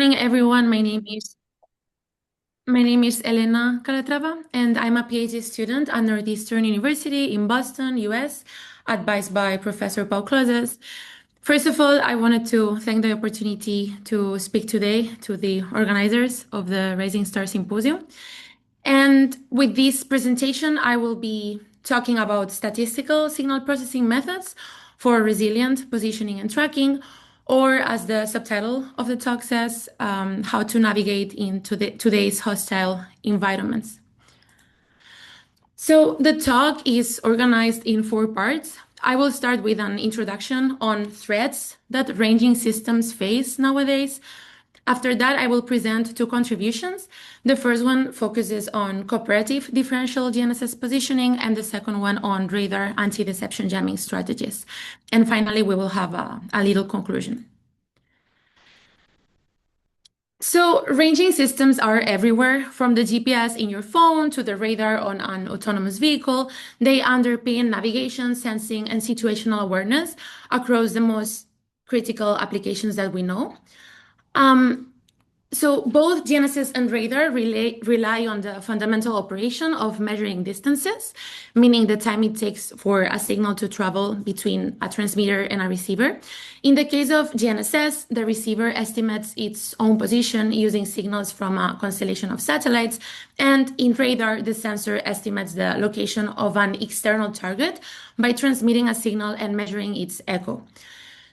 Morning, everyone. My name is Helena Calatrava, and I'm a PhD student at Northeastern University in Boston, US, advised by Professor Paul Closes. First of all, I wanted to thank the opportunity to speak today to the organizers of the Rising Star Symposium. And with this presentation, I will be talking about statistical signal processing methods for resilient positioning and tracking, or as the subtitle of the talk says, how to navigate into today's hostile environments. So the talk is organized in 4 parts. I will start with an introduction on threats that ranging systems face nowadays. After that, I will present 2 contributions. The first one focuses on cooperative differential GNSS positioning, and the second one on radar anti-deception jamming strategies. And finally, we will have a little conclusion. So ranging systems are everywhere, from the GPS in your phone to the radar on an autonomous vehicle. They underpin navigation, sensing, and situational awareness across the most critical applications that we know. So both GNSS and radar rely on the fundamental operation of measuring distances, meaning the time it takes for a signal to travel between a transmitter and a receiver. In the case of GNSS, the receiver estimates its own position using signals from a constellation of satellites, and in radar, the sensor estimates the location of an external target by transmitting a signal and measuring its echo.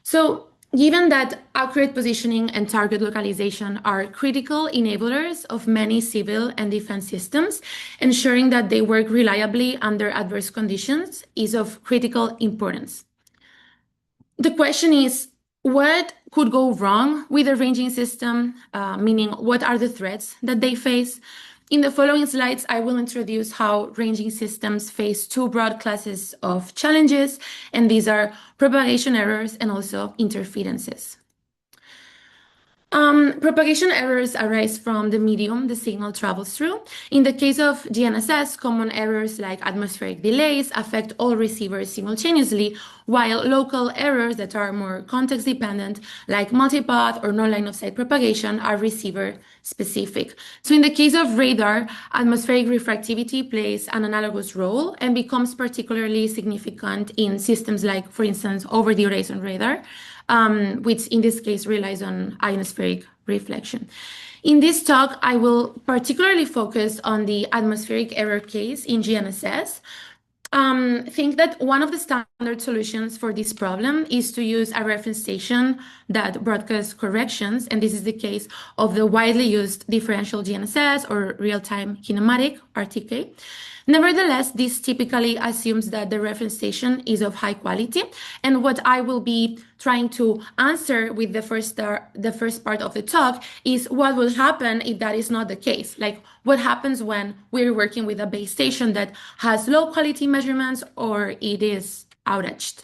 So given that accurate positioning and target localization are critical enablers of many civil and defense systems, ensuring that they work reliably under adverse conditions is of critical importance. The question is, what could go wrong with a ranging system, meaning what are the threats that they face? In the following slides, I will introduce how ranging systems face 2 broad classes of challenges, and these are propagation errors and also interferences. Propagation errors arise from the medium the signal travels through. In the case of GNSS, common errors like atmospheric delays affect all receivers simultaneously, while local errors that are more context-dependent, like multipath or no line-of-sight propagation, are receiver-specific. So in the case of radar, atmospheric refractivity plays an analogous role and becomes particularly significant in systems like, for instance, over-the-horizon radar, which in this case relies on ionospheric reflection. In this talk, I will particularly focus on the atmospheric error case in GNSS. Think that one of the standard solutions for this problem is to use a reference station that broadcasts corrections, and this is the case of the widely used differential GNSS or real-time kinematic, RTK. Nevertheless, this typically assumes that the reference station is of high quality, and what I will be trying to answer with the first part of the talk is what will happen if that is not the case. Like, what happens when we're working with a base station that has low quality measurements or it is outaged.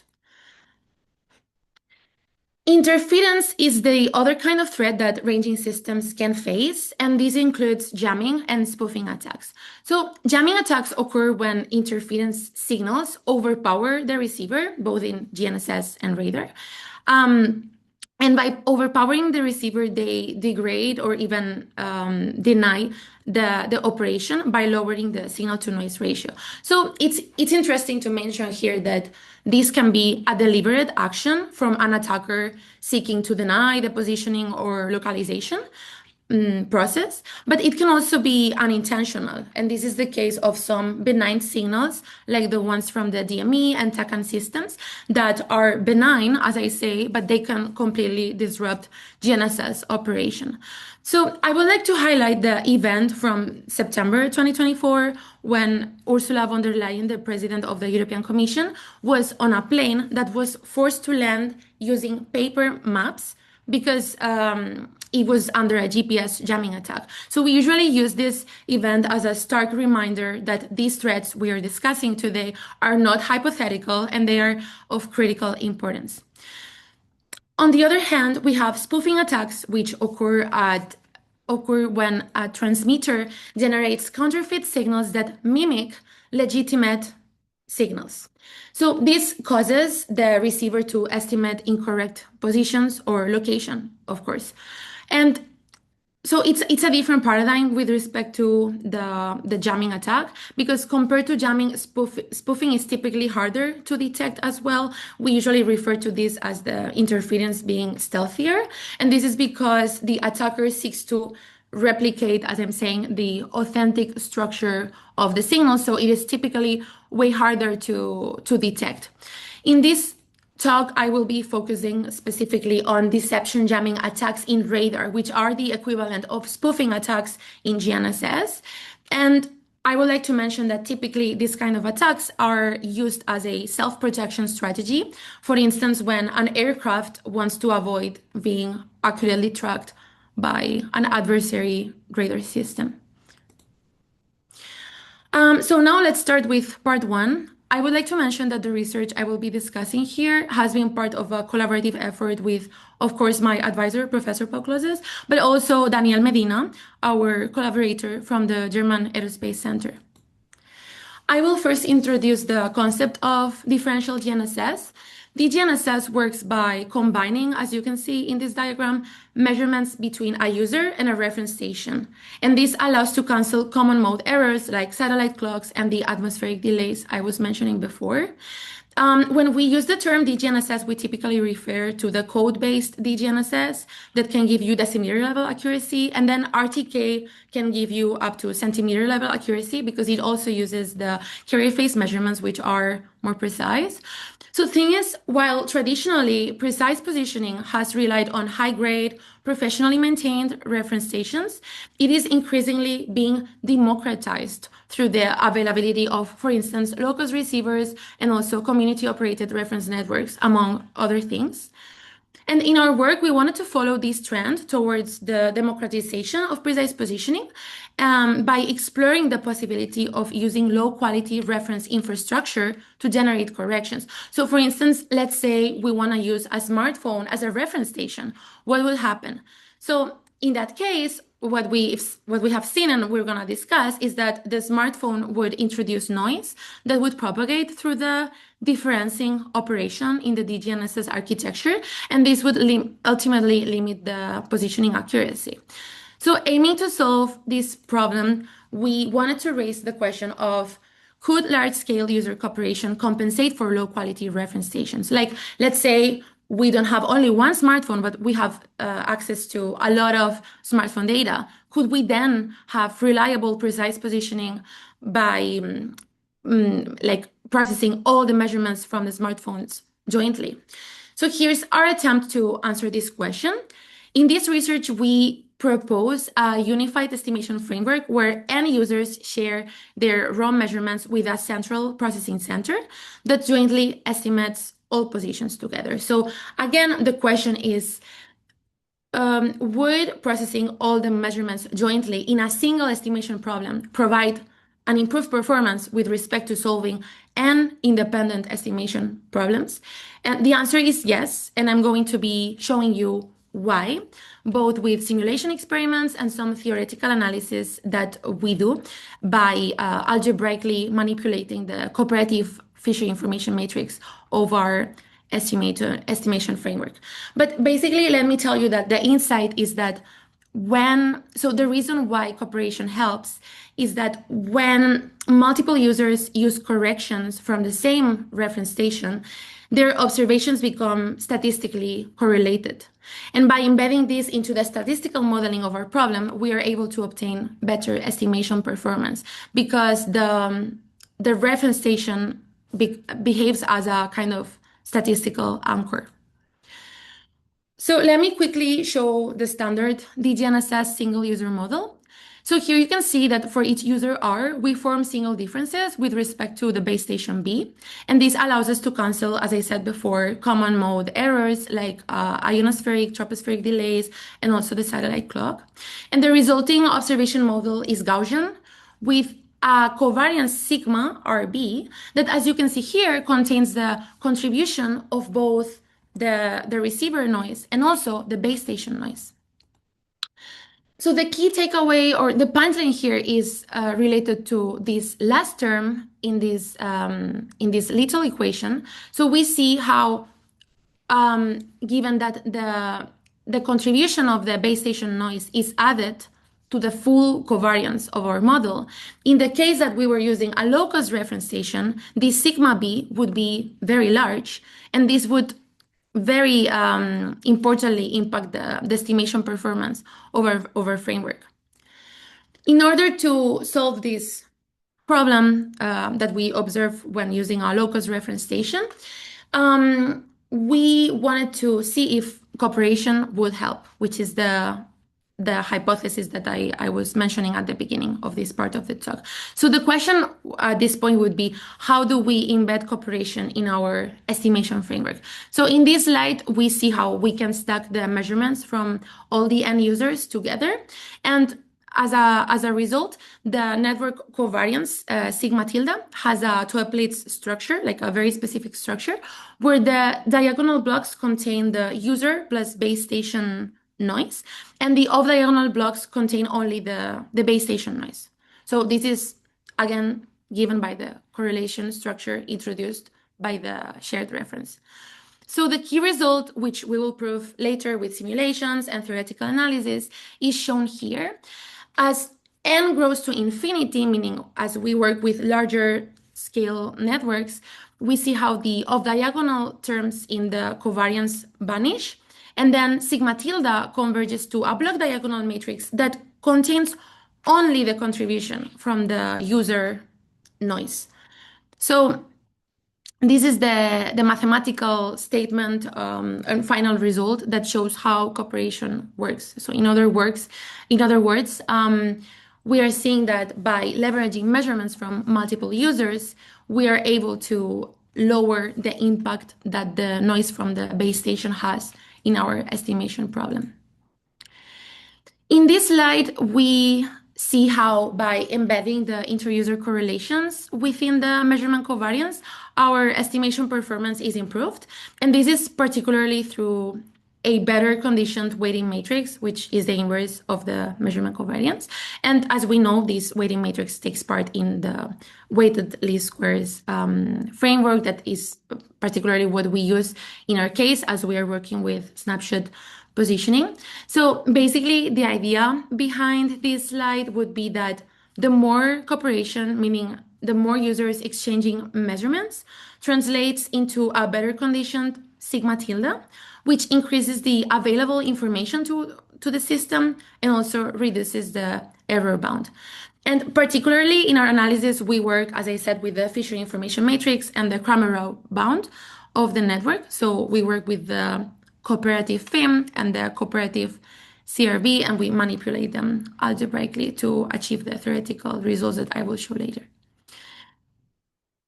Interference is the other kind of threat that ranging systems can face, and this includes jamming and spoofing attacks. So jamming attacks occur when interference signals overpower the receiver, both in GNSS and radar. And by overpowering the receiver, they degrade or even deny the operation by lowering the signal to noise ratio. So it's interesting to mention here that this can be a deliberate action from an attacker seeking to deny the positioning or localization process, but it can also be unintentional. And this is the case of some benign signals, like the ones from the DME and TACAN systems that are benign, as I say, but they can completely disrupt GNSS operation. So I would like to highlight the event from September 2024 when Ursula von der Leyen, the president of the European Commission, was on a plane that was forced to land using paper maps because it was under a GPS jamming attack. So we usually use this event as a stark reminder that these threats we are discussing today are not hypothetical and they are of critical importance. On the other hand, we have spoofing attacks, which occur when a transmitter generates counterfeit signals that mimic legitimate signals. So this causes the receiver to estimate incorrect positions or location, of course. And So it's a different paradigm with respect to the jamming attack, because compared to jamming, spoofing is typically harder to detect as well. We usually refer to this as the interference being stealthier, and this is because the attacker seeks to replicate, as I'm saying, the authentic structure of the signal. So it is typically way harder to detect. In this talk, I will be focusing specifically on deception jamming attacks in radar, which are the equivalent of spoofing attacks in GNSS. And I would like to mention that typically these kind of attacks are used as a self-protection strategy. For instance, when an aircraft wants to avoid being accurately tracked by an adversary radar system. So now let's start with part one. I would like to mention that the research I will be discussing here has been part of a collaborative effort with, of course, my advisor, Professor Paul Closes, but also Daniel Medina, our collaborator from the German Aerospace Center. I will first introduce the concept of differential GNSS. The GNSS works by combining, as you can see in this diagram, measurements between a user and a reference station. And this allows to cancel common mode errors like satellite clocks and the atmospheric delays I was mentioning before. When we use the term DGNSS, we typically refer to the code-based DGNSS that can give you decimeter level accuracy, and then RTK can give you up to centimeter level accuracy because it also uses the carrier phase measurements, which are more precise. So the thing is, while traditionally precise positioning has relied on high-grade, professionally maintained reference stations, it is increasingly being democratized through the availability of, for instance, locus receivers and also community-operated reference networks, among other things. And in our work, we wanted to follow this trend towards the democratization of precise positioning by exploring the possibility of using low-quality reference infrastructure to generate corrections. So for instance, let's say we want to use a smartphone as a reference station. What will happen? So in that case, what we have seen and we're going to discuss is that the smartphone would introduce noise that would propagate through the differencing operation in the DGNSS architecture, and this would ultimately limit the positioning accuracy. So aiming to solve this problem, we wanted to raise the question of, could large-scale user cooperation compensate for low-quality reference stations? Like, let's say we don't have only one smartphone, but we have access to a lot of smartphone data. Could we then have reliable, precise positioning by like processing all the measurements from the smartphones jointly? So here's our attempt to answer this question. In this research, we propose a unified estimation framework where end users share their raw measurements with a central processing center that jointly estimates all positions together. So again, the question is, would processing all the measurements jointly in a single estimation problem provide an improved performance with respect to solving an independent estimation problems? And the answer is yes, and I'm going to be showing you why, both with simulation experiments and some theoretical analysis that we do by algebraically manipulating the cooperative Fisher information matrix of our estimation framework. But basically, let me tell you that the insight is that the reason why cooperation helps is that when multiple users use corrections from the same reference station, their observations become statistically correlated. And by embedding this into the statistical modeling of our problem, we are able to obtain better estimation performance because the reference station behaves as a kind of statistical anchor. So let me quickly show the standard DGNSS single user model. So here you can see that for each user R, we form single differences with respect to the base station B. And this allows us to cancel, as I said before, common mode errors like ionospheric, tropospheric delays, and also the satellite clock. And the resulting observation model is Gaussian with a covariance sigma RB that, as you can see here, contains the contribution of both the receiver noise and also the base station noise. So the key takeaway or the punchline here is related to this last term in this little equation. So we see how, given that the contribution of the base station noise is added to the full covariance of our model. In the case that we were using a low-cost reference station, this sigma b would be very large, and this would very importantly impact the estimation performance over framework. In order to solve this problem that we observe when using a low-cost reference station, we wanted to see if cooperation would help, which is the hypothesis that I was mentioning at the beginning of this part of the talk. So the question at this point would be, how do we embed cooperation in our estimation framework? So in this slide, we see how we can stack the measurements from all the end users together. And as a result, the network covariance, sigma tilde, has a 12-pleats structure, like a very specific structure, where the diagonal blocks contain the user plus base station noise, and the off-diagonal blocks contain only the base station noise. So this is, again, given by the correlation structure introduced by the shared reference. So the key result, which we will prove later with simulations and theoretical analysis, is shown here. As n grows to infinity, meaning as we work with larger scale networks, we see how the off-diagonal terms in the covariance vanish, and then sigma tilde converges to a block diagonal matrix that contains only the contribution from the user noise. So this is the mathematical statement and final result that shows how cooperation works. So in other words, we are seeing that by leveraging measurements from multiple users, we are able to lower the impact that the noise from the base station has in our estimation problem. In this slide, we see how by embedding the inter-user correlations within the measurement covariance, our estimation performance is improved. And this is particularly through a better conditioned weighting matrix, which is the inverse of the measurement covariance. And as we know, this weighting matrix takes part in the weighted least squares framework that is particularly what we use in our case as we are working with snapshot positioning. So basically, the idea behind this slide would be that the more cooperation, meaning the more users exchanging measurements, translates into a better conditioned sigma tilde, which increases the available information to the system and also reduces the error bound. And particularly in our analysis, we work, as I said, with the Fisher information matrix and the Cramer bound of the network. So we work with the cooperative FIM and the cooperative CRV, and we manipulate them algebraically to achieve the theoretical results that I will show later.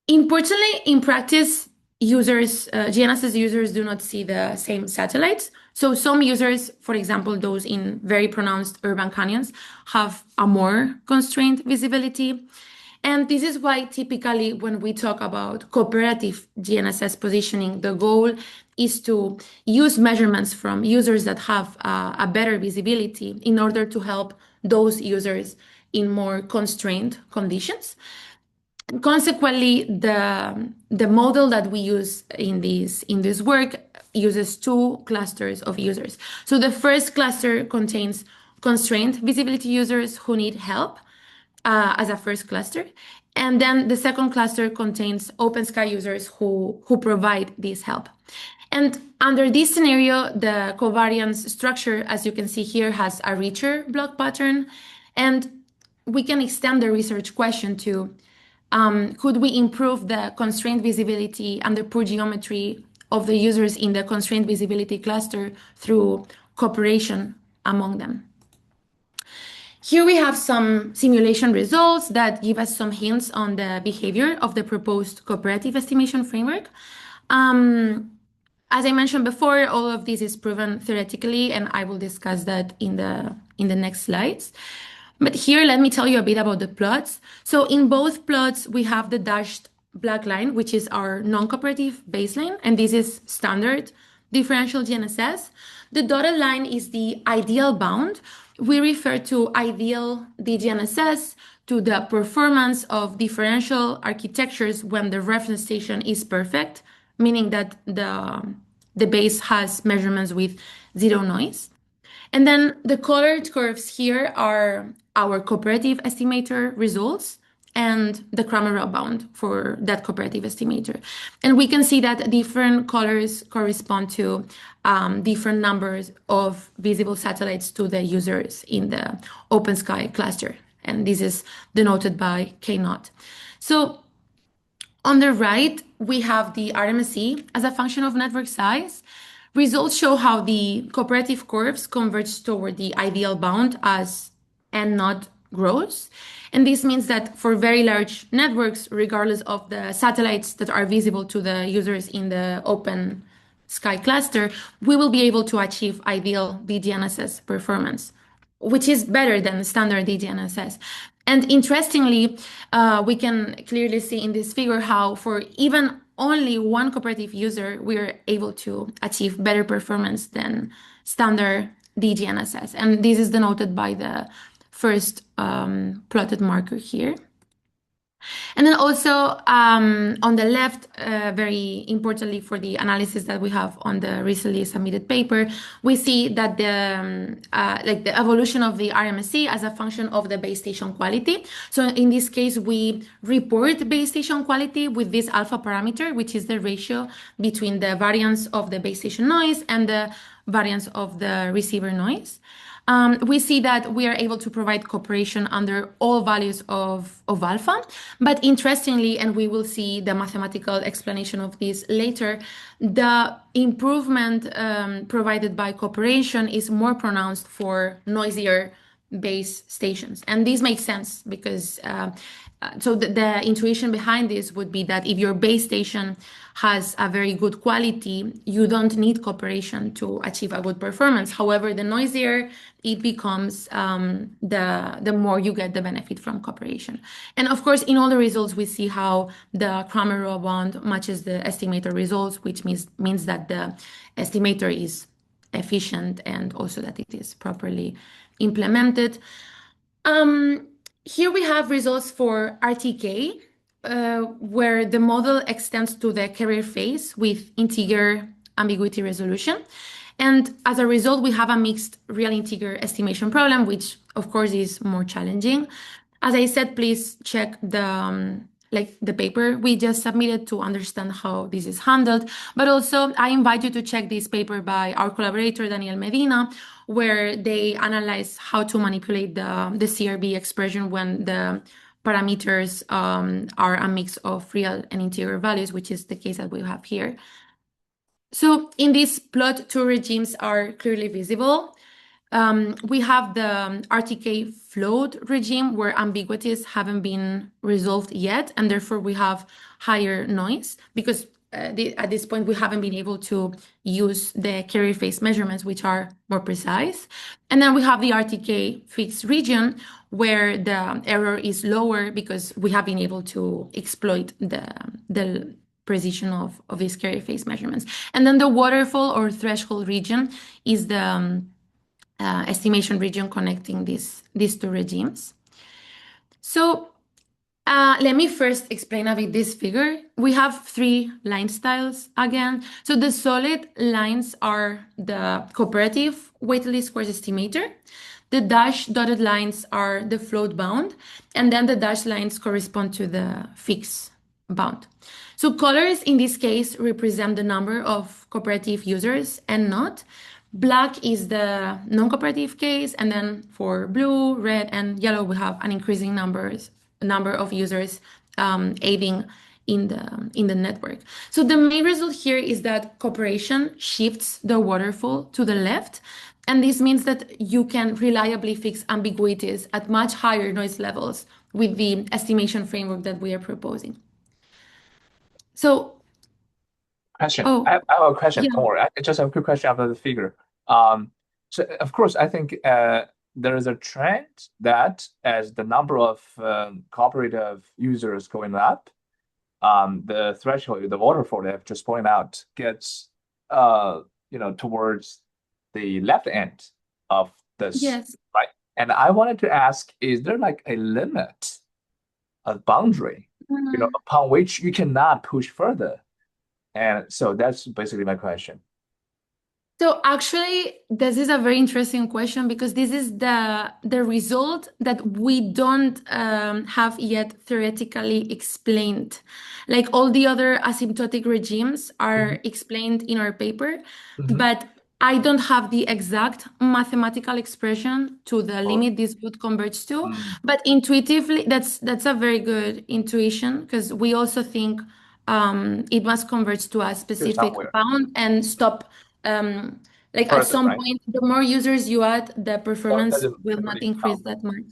Importantly, in practice, GNSS users do not see the same satellites. So some users, for example, those in very pronounced urban canyons, have a more constrained visibility. And this is why typically when we talk about cooperative GNSS positioning, the goal is to use measurements from users that have a better visibility in order to help those users in more constrained conditions. Consequently, the model that we use in this work uses two clusters of users. So the first cluster contains constrained visibility users who need help as a first cluster. And then the second cluster contains open sky users who provide this help. And under this scenario, the covariance structure, as you can see here, has a richer block pattern. And we can extend the research question to could we improve the constrained visibility and the poor geometry of the users in the constrained visibility cluster through cooperation among them? Here we have some simulation results that give us some hints on the behavior of the proposed cooperative estimation framework. As I mentioned before, all of this is proven theoretically, and I will discuss that in the next slides. But here, let me tell you a bit about the plots. So in both plots, we have the dashed black line, which is our non-cooperative baseline, and this is standard differential GNSS. The dotted line is the ideal bound. We refer to ideal DGNSS to the performance of differential architectures when the reference station is perfect, meaning that the base has measurements with zero noise. And then the colored curves here are our cooperative estimator results and the Kramer bound for that cooperative estimator. And we can see that different colors correspond to different numbers of visible satellites to the users in the open sky cluster. And this is denoted by K naught. So on the right, we have the RMSE as a function of network size. Results show how the cooperative curves converge toward the ideal bound as n naught grows. And this means that for very large networks, regardless of the satellites that are visible to the users in the open sky cluster, we will be able to achieve ideal DGNSS performance, which is better than standard DGNSS. And interestingly, we can clearly see in this figure how for even only one cooperative user, we are able to achieve better performance than standard DGNSS. And this is denoted by the first plotted marker here. And then also on the left, very importantly for the analysis that we have on the recently submitted paper, we see that the evolution of the RMSE as a function of the base station quality. So in this case, we report base station quality with this alpha parameter, which is the ratio between the variance of the base station noise and the variance of the receiver noise. We see that we are able to provide cooperation under all values of alpha. But interestingly, and we will see the mathematical explanation of this later, the improvement provided by cooperation is more pronounced for noisier base stations. And this makes sense because so the intuition behind this would be that if your base station has a very good quality, you don't need cooperation to achieve a good performance. However, the noisier it becomes, the more you get the benefit from cooperation. And of course, in all the results, we see how the Kramer bound matches the estimator results, which means that the estimator is efficient and also that it is properly implemented. Here we have results for RTK, where the model extends to the carrier phase with integer ambiguity resolution. And as a result, we have a mixed real integer estimation problem, which of course is more challenging. As I said, please check the paper we just submitted to understand how this is handled. But also, I invite you to check this paper by our collaborator, Daniel Medina, where they analyze how to manipulate the CRB expression when the parameters are a mix of real and integer values, which is the case that we have here. So in this plot, two regimes are clearly visible. We have the RTK float regime where ambiguities haven't been resolved yet, and therefore we have higher noise because at this point we haven't been able to use the carrier phase measurements, which are more precise. And then we have the RTK fixed region where the error is lower because we have been able to exploit the precision of these carrier phase measurements. And then the waterfall or threshold region is the estimation region connecting these two regimes. So let me first explain a bit this figure. We have three line styles again. So the solid lines are the cooperative weighted squares estimator. The dashed dotted lines are the float bound, and then the dashed lines correspond to the fixed bound. So colors in this case represent the number of cooperative users and not. Black is the non-cooperative case, and then for blue, red, and yellow, we have an increasing number of users aiding in the network. So the main result here is that cooperation shifts the waterfall to the left, and this means that you can reliably fix ambiguities at much higher noise levels with the estimation framework that we are proposing. So, Question. oh, I have a question. yeah. Don't worry. I just have a quick question about the figure. So of course, I think there is a trend that as the number of cooperative users going up, the threshold, the waterfall that I've just pointed out, gets towards the left end of this, Yes. right? And I wanted to ask, is there like a limit, a boundary, Mm. upon which you cannot push further? And so that's basically my question. So actually, this is a very interesting question because this is the result that we don't have yet theoretically explained. Like all the other asymptotic regimes Mhm. are explained in our paper, Mhm. but I don't have the exact mathematical expression to the Or limit this would converge to. mm, But intuitively, that's a very good intuition because we also think it must converge to a to specific somewhere bound and stop um, like at further, some right? point, the more users you add, the Well, it performance doesn't will not really count. increase that much.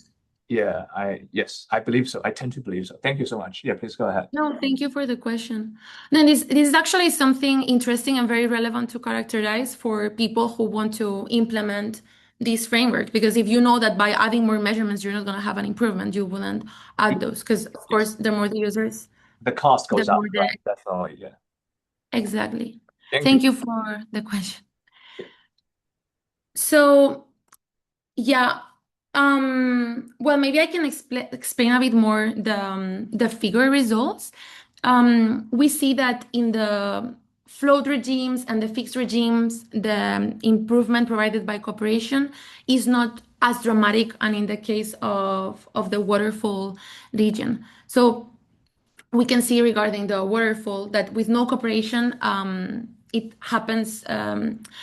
Yeah, yes, I believe so. I tend to believe so. Thank you so much. Yeah, please go ahead. No, thank you for the question. Then this is actually something interesting and very relevant to characterize for people who want to implement this framework. Because if you know that by adding more measurements, you're not going to have an improvement, you wouldn't add those. Because of Yes, course, the more the users, the cost the goes more up, the right? Definitely. Yeah. exactly. Thank you. Thank you for the question. Yeah. So yeah. Well, maybe I can explain a bit more the figure results. We see that in the float regimes and the fixed regimes, the improvement provided by cooperation is not as dramatic, and in the case of the waterfall region. So we can see regarding the waterfall that with no cooperation, it happens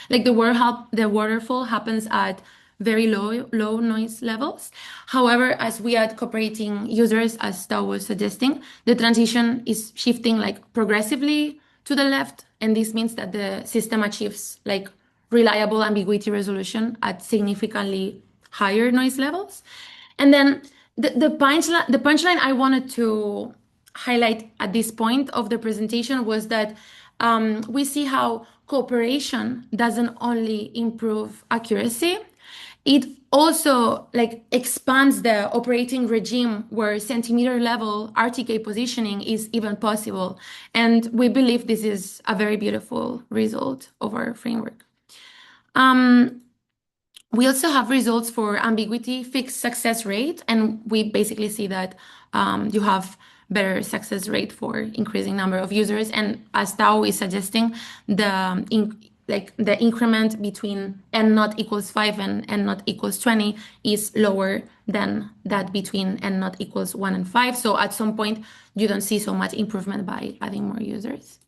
like the waterfall happens at very low noise levels. However, as we add cooperating users, as Tao was suggesting, the transition is shifting like progressively to the left, and this means that the system achieves like reliable ambiguity resolution at significantly higher noise levels. And then the punchline I wanted to highlight at this point of the presentation was that we see how cooperation doesn't only improve accuracy, it also like expands the operating regime where centimeter level RTK positioning is even possible. And we believe this is a very beautiful result of our framework. Um, we also have results for ambiguity, fixed success rate, and we basically see that you have better success rate for increasing number of users. And as Tao is suggesting, the increment between n not equals 5 and n not equals 20 is lower than that between n not equals 1 and 5. So at some point, you don't see so much improvement by adding more users.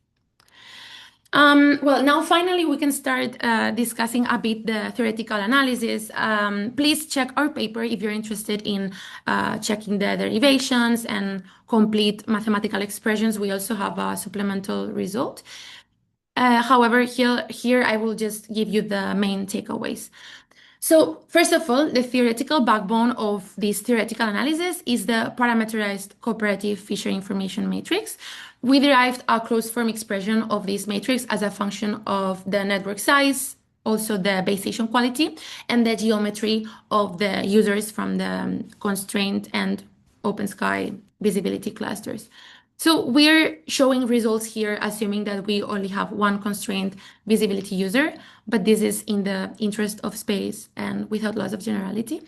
Well, now finally we can start discussing a bit the theoretical analysis. Please check our paper if you're interested in checking the derivations and complete mathematical expressions. We also have a supplemental result. However, here I will just give you the main takeaways. So, first of all, the theoretical backbone of this theoretical analysis is the parameterized cooperative Fisher information matrix. We derived a closed form expression of this matrix as a function of the network size, also the base station quality, and the geometry of the users from the constraint and open sky visibility clusters. So we're showing results here, assuming that we only have one constrained visibility user, but this is in the interest of space and without loss of generality.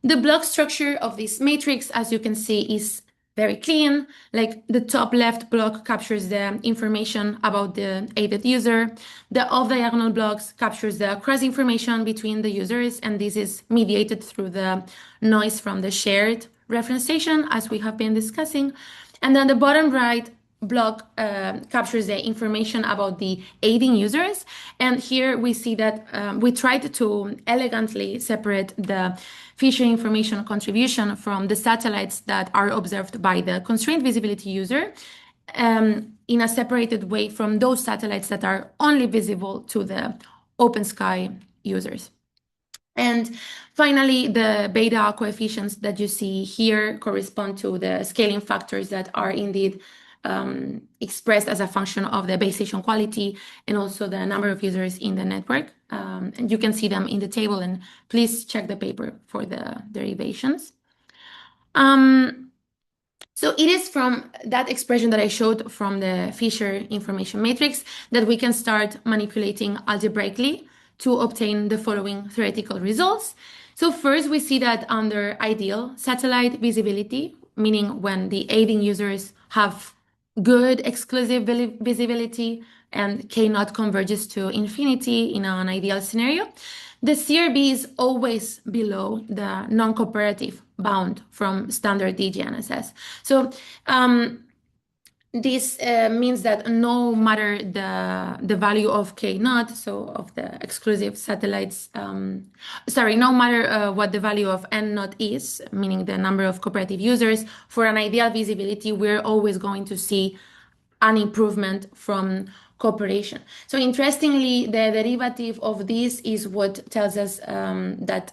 The block structure of this matrix, as you can see, is very clean. Like the top left block captures the information about the aided user. The off-diagonal blocks captures the cross information between the users, and this is mediated through the noise from the shared reference station, as we have been discussing. And then the bottom right block captures the information about the aiding users. And here we see that we tried to elegantly separate the Fisher information contribution from the satellites that are observed by the constrained visibility user in a separated way from those satellites that are only visible to the open sky users. And finally, the beta coefficients that you see here correspond to the scaling factors that are indeed expressed as a function of the base station quality and also the number of users in the network. And you can see them in the table, and please check the paper for the derivations. So it is from that expression that I showed from the Fisher information matrix that we can start manipulating algebraically to obtain the following theoretical results. So first we see that under ideal satellite visibility, meaning when the aiding users have good exclusive visibility and K naught converges to infinity in an ideal scenario, the CRB is always below the non-cooperative bound from standard DGNSS. So this means that no matter the value of K naught, so of the exclusive satellites, no matter what the value of N naught is, meaning the number of cooperative users, for an ideal visibility, we're always going to see an improvement from cooperation. So interestingly, the derivative of this is what tells us that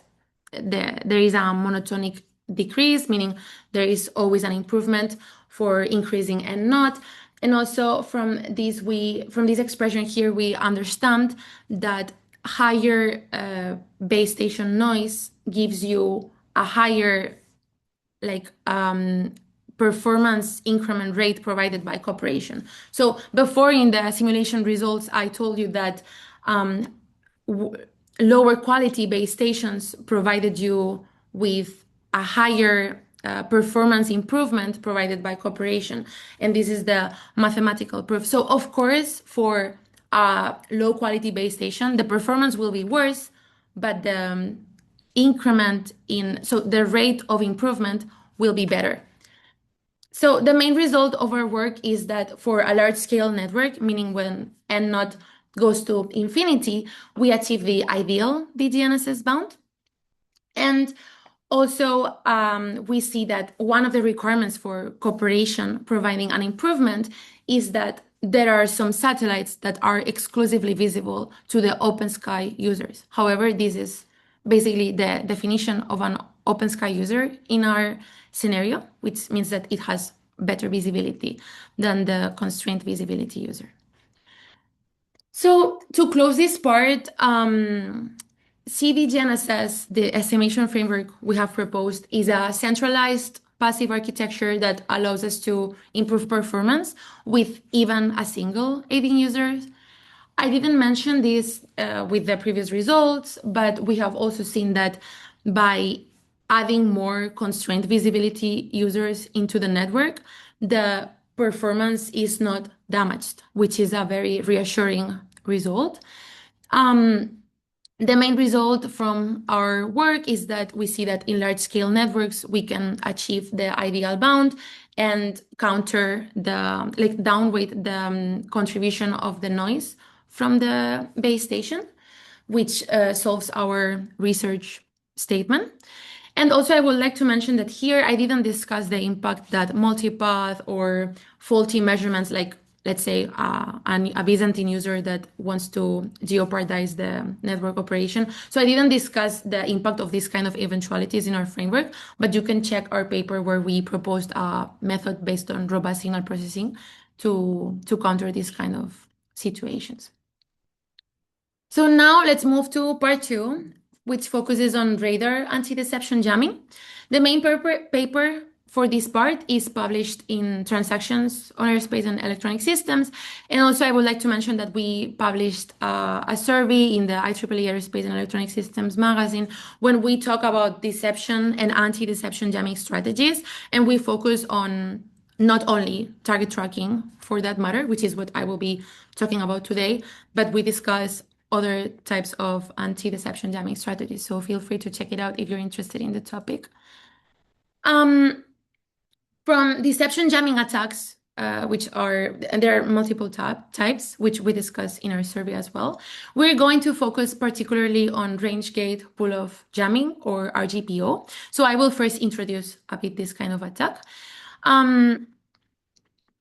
there is a monotonic decrease, meaning there is always an improvement for increasing N naught. And also from this expression here, we understand that higher base station noise gives you a higher performance increment rate provided by cooperation. So before in the simulation results, I told you that lower quality base stations provided you with a higher performance improvement provided by cooperation. And this is the mathematical proof. So of course, for a low quality base station, the performance will be worse, but the the rate of improvement will be better. So the main result of our work is that for a large scale network, meaning when N naught goes to infinity, we achieve the ideal DGNSS bound. And also, we see that one of the requirements for cooperation providing an improvement is that there are some satellites that are exclusively visible to the open sky users. However, this is basically the definition of an open sky user in our scenario, which means that it has better visibility than the constrained visibility user. So to close this part, CDGNSS, the estimation framework we have proposed, is a centralized passive architecture that allows us to improve performance with even a single aiding user. I didn't mention this with the previous results, but we have also seen that by adding more constrained visibility users into the network, the performance is not damaged, which is a very reassuring result. The main result from our work is that we see that in large-scale networks, we can achieve the ideal bound and counter downweight the contribution of the noise from the base station, which solves our research statement. And also, I would like to mention that here I didn't discuss the impact that multipath or faulty measurements, like let's say a Byzantine user that wants to jeopardize the network operation. So I didn't discuss the impact of this kind of eventualities in our framework, but you can check our paper where we proposed a method based on robust signal processing to counter these kind of situations. So now let's move to part 2, which focuses on radar anti-deception jamming. The main paper for this part is published in Transactions on Aerospace and Electronic Systems. And also I would like to mention that we published a survey in the IEEE Aerospace and Electronic Systems magazine when we talk about deception and anti-deception jamming strategies. And we focus on not only target tracking for that matter, which is what I will be talking about today, but we discuss other types of anti-deception jamming strategies. So feel free to check it out if you're interested in the topic. From deception jamming attacks, and there are multiple types, which we discuss in our survey as well. We're going to focus particularly on range gate pull-off jamming, or RGPO. So I will first introduce a bit this kind of attack.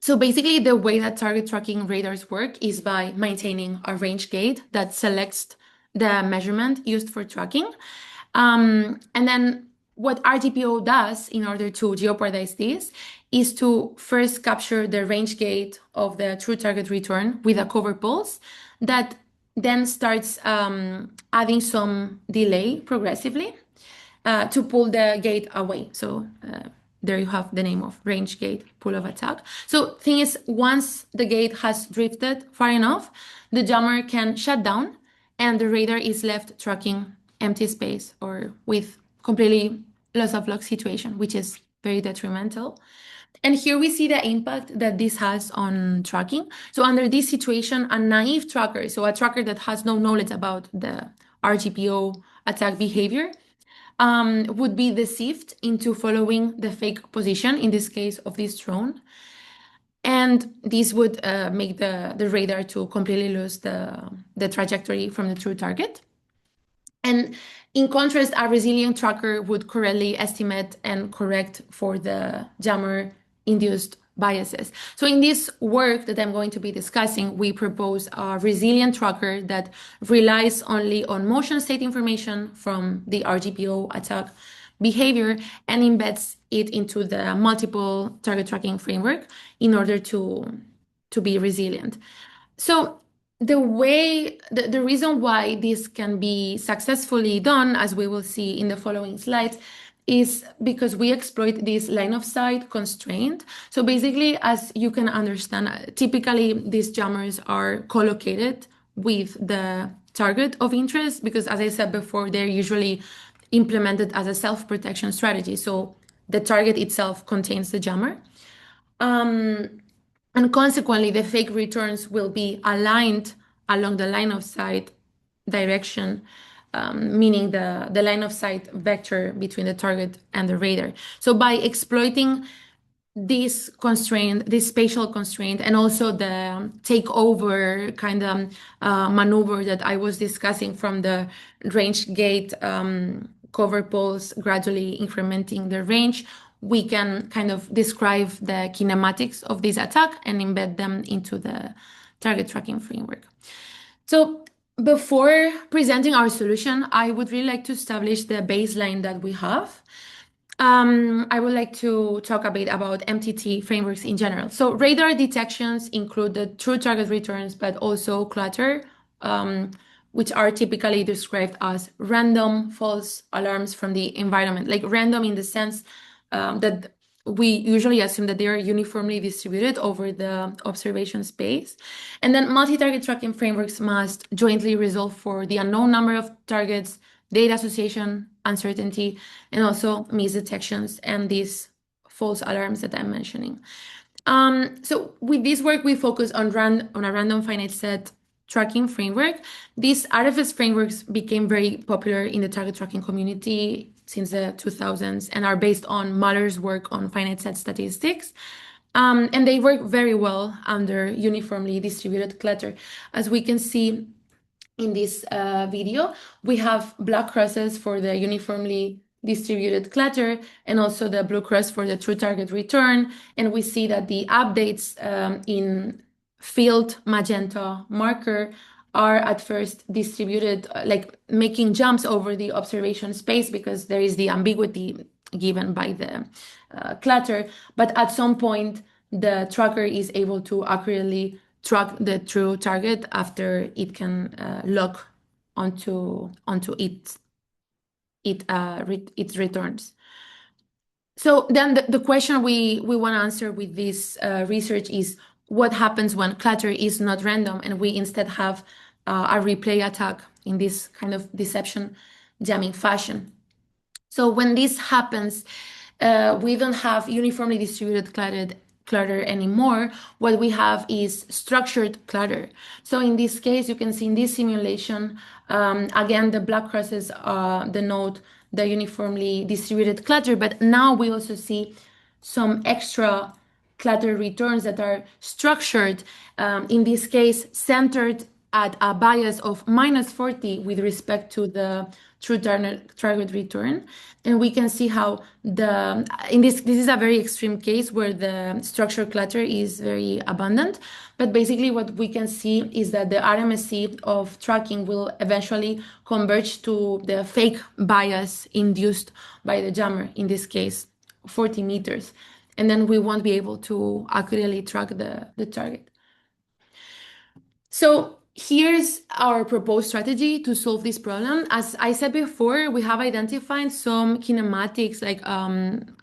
So basically, the way that target tracking radars work is by maintaining a range gate that selects the measurement used for tracking. And then what RGPO does in order to jeopardize this is to first capture the range gate of the true target return with a cover pulse that then starts adding some delay progressively to pull the gate away. So there you have the name of range gate pull-off attack. So thing is, once the gate has drifted far enough, the jammer can shut down and the radar is left tracking empty space or with completely loss of luck situation, which is very detrimental. And here we see the impact that this has on tracking. So under this situation, a naive tracker, so a tracker that has no knowledge about the RGPO attack behavior, would be deceived into following the fake position, in this case of this drone. And this would make the radar to completely lose the trajectory from the true target. And in contrast, a resilient tracker would correctly estimate and correct for the jammer induced biases. So in this work that I'm going to be discussing, we propose a resilient tracker that relies only on motion state information from the RGPO attack behavior and embeds it into the multiple target tracking framework in order to be resilient. So the reason why this can be successfully done, as we will see in the following slides, is because we exploit this line of sight constraint. So basically, as you can understand, typically these jammers are co-located with the target of interest because, as I said before, they're usually implemented as a self-protection strategy. So the target itself contains the jammer. And consequently, the fake returns will be aligned along the line of sight direction, meaning the line of sight vector between the target and the radar. So by exploiting this constraint, this spatial constraint, and also the takeover kind of maneuver that I was discussing from the range gate cover poles gradually incrementing the range, we can kind of describe the kinematics of this attack and embed them into the target tracking framework. So before presenting our solution, I would really like to establish the baseline that we have. I would like to talk a bit about MTT frameworks in general. So radar detections include the true target returns, but also clutter, which are typically described as random false alarms from the environment, like random in the sense that we usually assume that they are uniformly distributed over the observation space. And then multi-target tracking frameworks must jointly resolve for the unknown number of targets, data association, uncertainty, and also misdetections and these false alarms that I'm mentioning. So with this work, we focus on a random finite set tracking framework. These RFS frameworks became very popular in the target tracking community since the 2000s and are based on Mahler's work on finite set statistics. And they work very well under uniformly distributed clutter. As we can see in this video, we have black crosses for the uniformly distributed clutter and also the blue cross for the true target return. And we see that the updates in field magenta marker are at first distributed, like making jumps over the observation space because there is the ambiguity given by the clutter. But at some point, the tracker is able to accurately track the true target after it can lock onto its returns. So then the question we want to answer with this research is what happens when clutter is not random and we instead have a replay attack in this kind of deception jamming fashion. So when this happens, we don't have uniformly distributed clutter anymore. What we have is structured clutter. So in this case, you can see in this simulation, again, the black crosses denote the uniformly distributed clutter, but now we also see some extra clutter returns that are structured, in this case, centered at a bias of -40 with respect to the true target return. And we can see how this is a very extreme case where the structured clutter is very abundant. But basically what we can see is that the RMSE of tracking will eventually converge to the fake bias induced by the jammer, in this case, 40 meters. And then we won't be able to accurately track the target. So here's our proposed strategy to solve this problem. As I said before, we have identified some kinematics like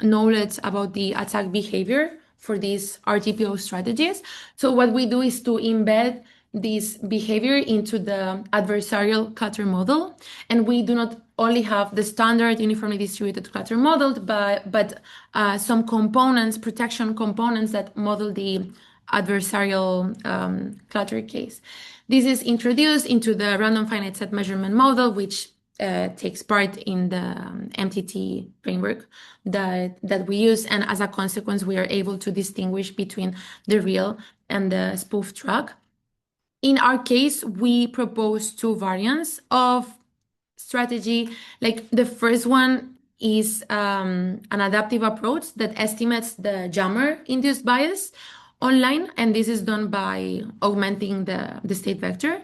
knowledge about the attack behavior for these RTPO strategies. So what we do is to embed this behavior into the adversarial clutter model. And we do not only have the standard uniformly distributed clutter model, but some components, protection components that model the adversarial clutter case. This is introduced into the random finite set measurement model, which takes part in the MTT framework that we use. And as a consequence, we are able to distinguish between the real and the spoof track. In our case, we propose two variants of strategy. Like the first one is an adaptive approach that estimates the jammer induced bias online, and this is done by augmenting the state vector.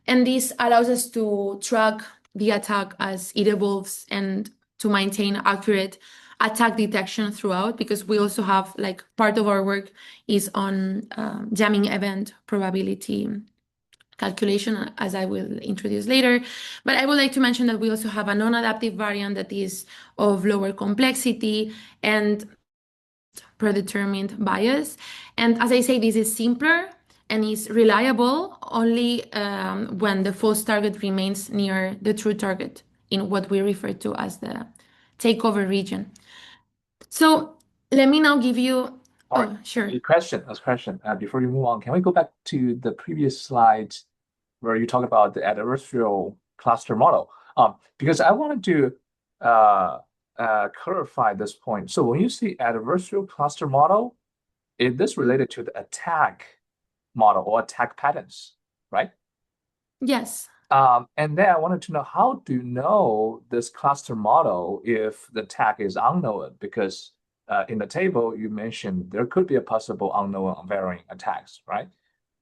And this allows us to track the attack as it evolves and to maintain accurate attack detection throughout, because we also have like part of our work is on jamming event probability calculation, as I will introduce later. But I would like to mention that we also have a non-adaptive variant that is of lower complexity and predetermined bias. And as I say, this is simpler and is reliable only when the false target remains near the true target in what we refer to as the takeover region. So let me now give you, All right. oh, sure. A question. Before you move on, can we go back to the previous slide where you talk about the adversarial cluster model? Because I wanted to clarify this point. So when you see adversarial cluster model, is this related to the attack model or attack patterns, right? Yes. And then I wanted to know, how do you know this cluster model if the tag is unknown? Because in the table, you mentioned there could be a possible unknown varying attacks, right?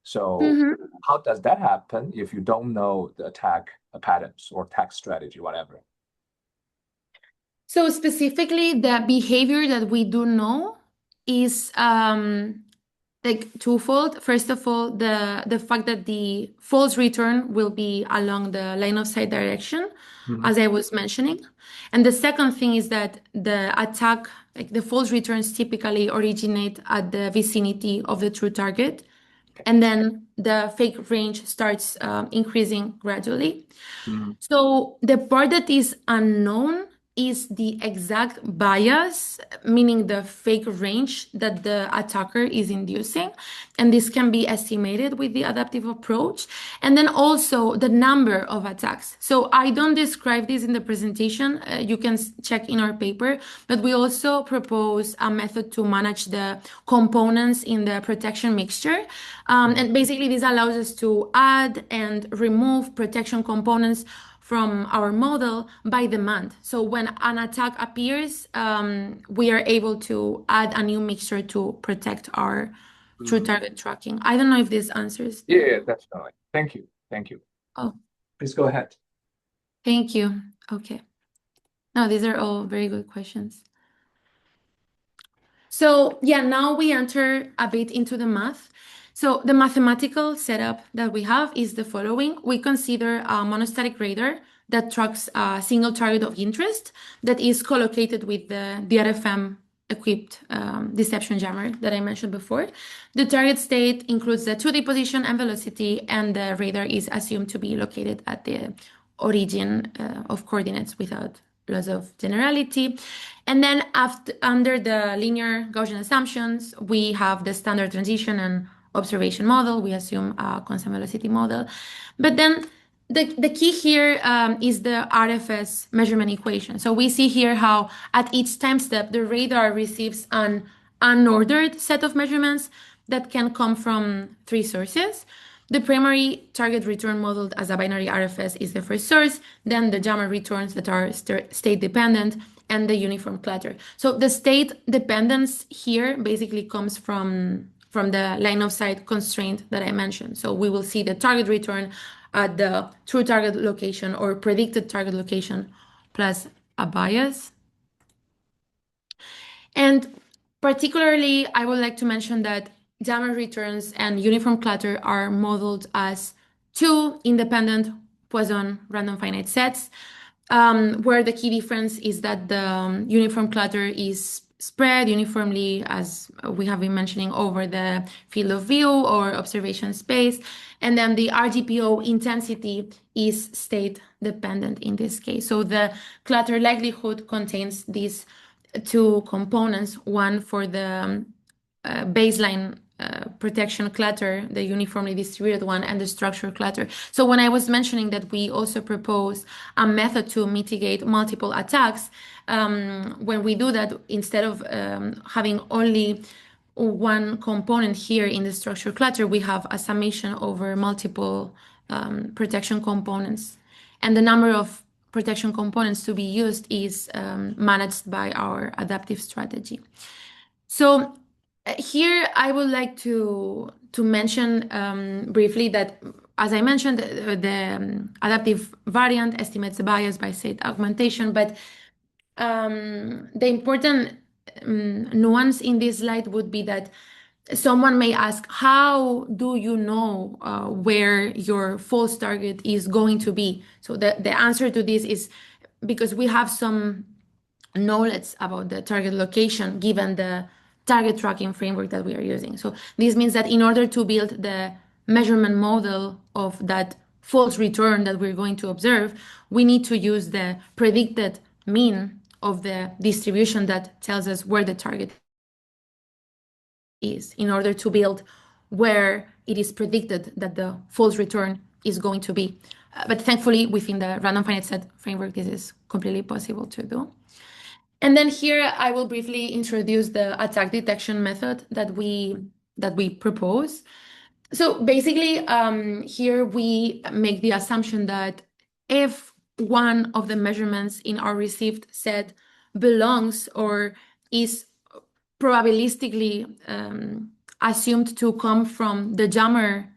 So Mhm. how does that happen if you don't know the attack patterns or attack strategy, whatever? So specifically, the behavior that we do know is like twofold. First of all, the fact that the false return will be along the line of sight direction, Mhm. as I was mentioning. And the second thing is that the attack, like the false returns typically originate at the vicinity of the true target. And then the fake range starts increasing gradually. Mhm. So the part that is unknown is the exact bias, meaning the fake range that the attacker is inducing. And this can be estimated with the adaptive approach. And then also the number of attacks. So I don't describe this in the presentation. You can check in our paper, but we also propose a method to manage the components in the protection mixture. And basically, this allows us to add and remove protection components from our model by demand. So when an attack appears, we are able to add a new mixture to protect our true Mhm. target tracking. I don't know if this answers Yeah, the. definitely. Thank you. Thank you. Oh, Please go ahead. thank you. Okay. No, these are all very good questions. So yeah, now we enter a bit into the math. So the mathematical setup that we have is the following. We consider a monostatic radar that tracks a single target of interest that is collocated with the DRFM equipped deception jammer that I mentioned before. The target state includes the 2D position and velocity, and the radar is assumed to be located at the origin of coordinates without loss of generality. And then under the linear Gaussian assumptions, we have the standard transition and observation model. We assume a constant velocity model. But then the key here is the RFS measurement equation. So we see here how at each time step, the radar receives an unordered set of measurements that can come from three sources. The primary target return modeled as a binary RFS is the first source, then the jammer returns that are state dependent, and the uniform clutter. So the state dependence here basically comes from the line of sight constraint that I mentioned. So we will see the target return at the true target location or predicted target location plus a bias. And particularly, I would like to mention that jammer returns and uniform clutter are modeled as two independent Poisson random finite sets, where the key difference is that the uniform clutter is spread uniformly, as we have been mentioning, over the field of view or observation space. And then the RGPO intensity is state dependent in this case. So the clutter likelihood contains these two components, one for the baseline protection clutter, the uniformly distributed one, and the structure clutter. So when I was mentioning that we also propose a method to mitigate multiple attacks, when we do that, instead of having only one component here in the structure clutter, we have a summation over multiple protection components. And the number of protection components to be used is managed by our adaptive strategy. So here I would like to mention briefly that, as I mentioned, the adaptive variant estimates the bias by state augmentation, but the important nuance in this slide would be that someone may ask, how do you know where your false target is going to be? So the answer to this is because we have some knowledge about the target location given the target tracking framework that we are using. So this means that in order to build the measurement model of that false return that we're going to observe, we need to use the predicted mean of the distribution that tells us where the target is in order to build where it is predicted that the false return is going to be. But thankfully, within the random finite set framework, this is completely possible to do. And then here I will briefly introduce the attack detection method that we propose. So basically, here we make the assumption that if one of the measurements in our received set belongs or is probabilistically assumed to come from the jammer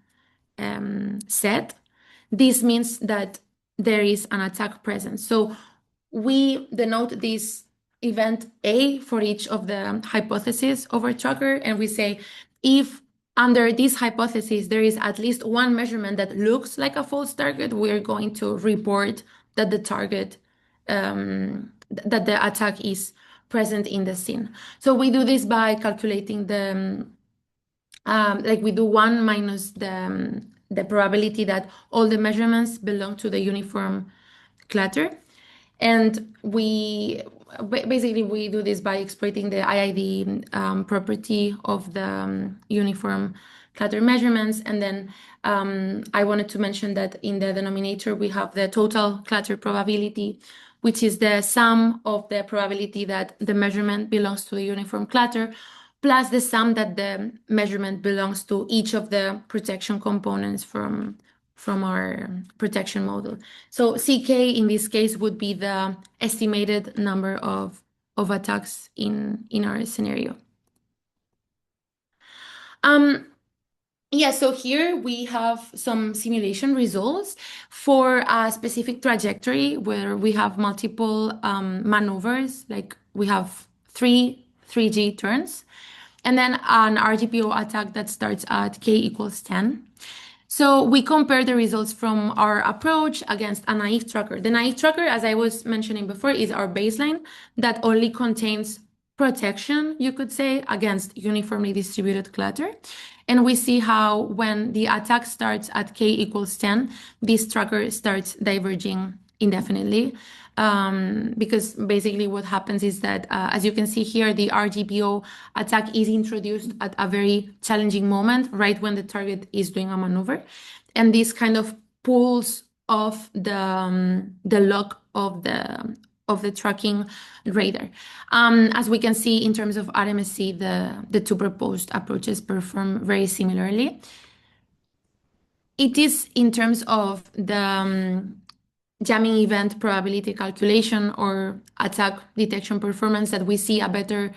set, this means that there is an attack present. So we denote this event A for each of the hypotheses of our tracker, and we say if under this hypothesis there is at least one measurement that looks like a false target, we're going to report that the target, that the attack is present in the scene. So we do this by calculating the like we do 1 minus the probability that all the measurements belong to the uniform clutter. And we basically we do this by exploiting the IID property of the uniform clutter measurements. And then I wanted to mention that in the denominator we have the total clutter probability, which is the sum of the probability that the measurement belongs to the uniform clutter plus the sum that the measurement belongs to each of the protection components from our protection model. So CK in this case would be the estimated number of attacks in our scenario. Yeah, so here we have some simulation results for a specific trajectory where we have multiple maneuvers, like we have three 3G turns, and then an RGPO attack that starts at k equals 10. So we compare the results from our approach against a naive tracker. The naive tracker, as I was mentioning before, is our baseline that only contains protection, you could say, against uniformly distributed clutter. And we see how when the attack starts at k equals 10, this tracker starts diverging indefinitely. Because basically what happens is that, as you can see here, the RGPO attack is introduced at a very challenging moment, right when the target is doing a maneuver. And this kind of pulls off the lock of the tracking radar. As we can see in terms of RMSE, the two proposed approaches perform very similarly. It is in terms of the jamming event probability calculation or attack detection performance that we see a better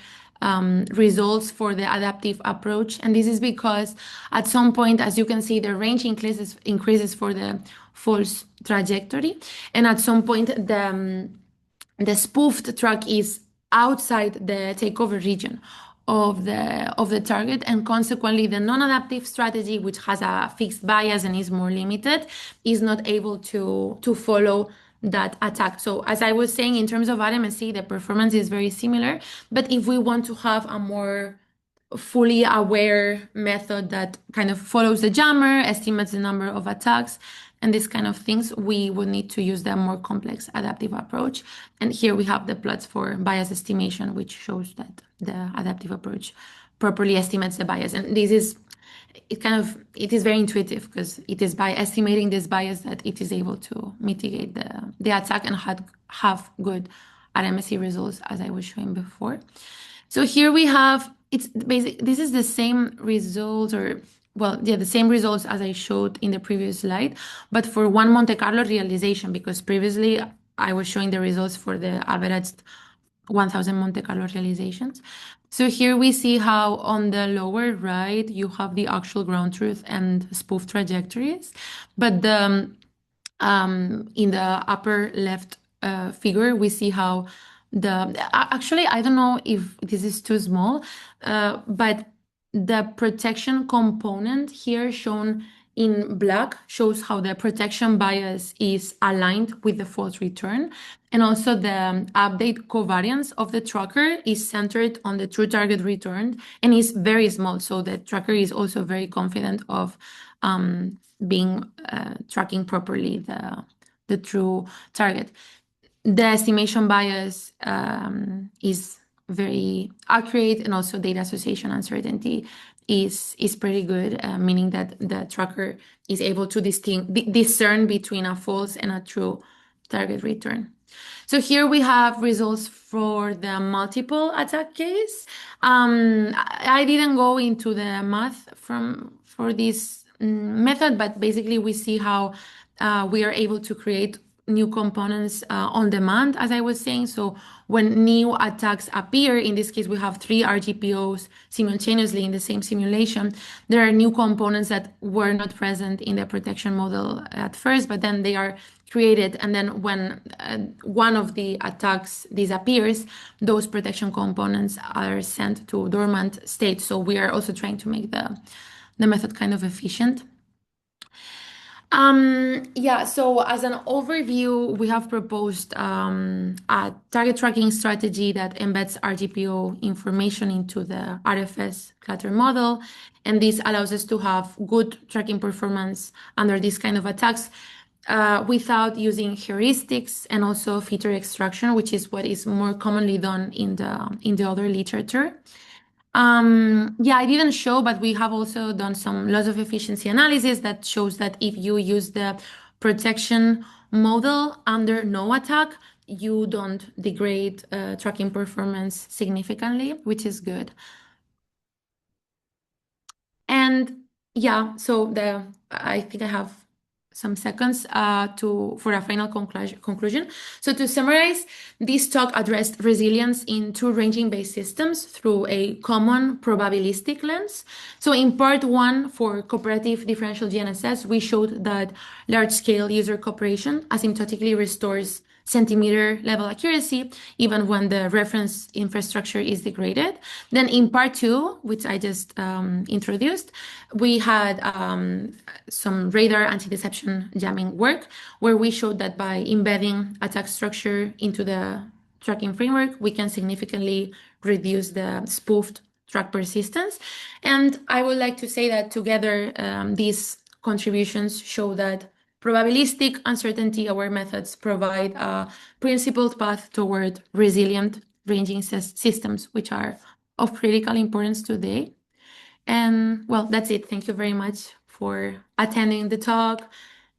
results for the adaptive approach. And this is because at some point, as you can see, the range increases for the false trajectory. And at some point, the spoofed track is outside the takeover region of the target, and consequently the non-adaptive strategy, which has a fixed bias and is more limited, is not able to follow that attack. So as I was saying, in terms of RMSE, the performance is very similar. But if we want to have a more fully aware method that kind of follows the jammer, estimates the number of attacks, and these kind of things, we would need to use the more complex adaptive approach. And here we have the plots for bias estimation, which shows that the adaptive approach properly estimates the bias. And this is it is very intuitive because it is by estimating this bias that it is able to mitigate the attack and have good RMSE results, as I was showing before. So here we have, it's basic, this is the same results, or well, yeah, the same results as I showed in the previous slide, but for one Monte Carlo realization, because previously I was showing the results for the averaged 1000 Monte Carlo realizations. So here we see how on the lower right, you have the actual ground truth and spoof trajectories, but in the upper left figure, we see how actually, I don't know if this is too small, but the protection component here shown in black shows how the protection bias is aligned with the false return. And also the update covariance of the tracker is centered on the true target return and is very small. So the tracker is also very confident of being tracking properly the true target. The estimation bias is very accurate, and also data association uncertainty is pretty good, meaning that the tracker is able to discern between a false and a true target return. So here we have results for the multiple attack case. I didn't go into the math for this method, but basically we see how we are able to create new components on demand, as I was saying. So when new attacks appear, in this case, we have 3 RGPOs simultaneously in the same simulation. There are new components that were not present in the protection model at first, but then they are created. And then when one of the attacks disappears, those protection components are sent to dormant state. So we are also trying to make the method kind of efficient. Yeah, so as an overview, we have proposed a target tracking strategy that embeds RGPO information into the RFS clutter model. And this allows us to have good tracking performance under this kind of attacks without using heuristics and also feature extraction, which is what is more commonly done in the other literature. Yeah, I didn't show, but we have also done some loss of efficiency analysis that shows that if you use the protection model under no attack, you don't degrade tracking performance significantly, which is good. And yeah, so I think I have some seconds for a final conclusion. So to summarize, this talk addressed resilience in two ranging-based systems through a common probabilistic lens. So in part 1 for cooperative differential GNSS, we showed that large-scale user cooperation asymptotically restores centimeter level accuracy, even when the reference infrastructure is degraded. Then in part 2, which I just introduced, we had some radar anti-deception jamming work, where we showed that by embedding attack structure into the tracking framework, we can significantly reduce the spoofed track persistence. And I would like to say that together, these contributions show that probabilistic uncertainty-aware methods provide a principled path toward resilient ranging systems, which are of critical importance today. And well, that's it. Thank you very much for attending the talk.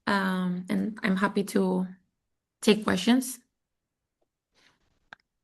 And I'm happy to take questions.